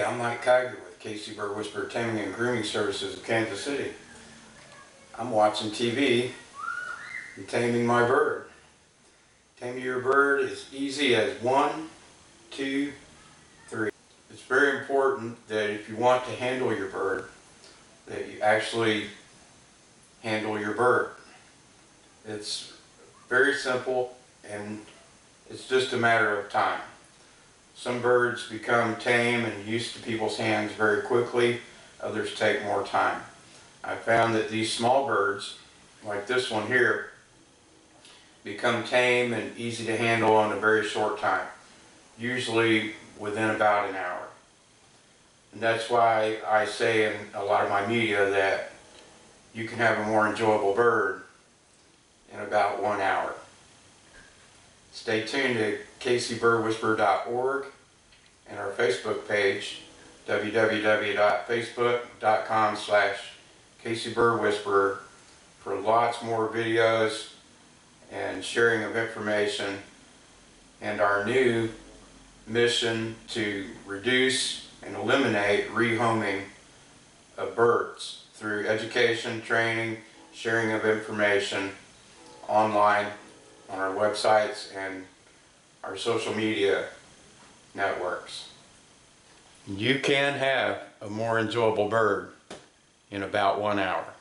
I'm Mike Kiger with Casey Bird Whisperer Taming and Grooming Services of Kansas City. I'm watching TV and taming my bird. Taming your bird is easy as 1, 2, 3. It's very important that if you want to handle your bird, that you actually handle your bird. It's very simple and it's just a matter of time. Some birds become tame and used to people's hands very quickly, others take more time. I found that these small birds, like this one here, become tame and easy to handle in a very short time, usually within about an hour. And that's why I say in a lot of my media that you can have a more enjoyable bird in about 1 hour. Stay tuned to CaseyBirdWhisperer.org and our Facebook page, www.facebook.com/CaseyBirdWhisperer, for lots more videos and sharing of information, and our new mission to reduce and eliminate rehoming of birds through education, training, sharing of information online on our websites and our social media networks. You can have a more enjoyable bird in about 1 hour.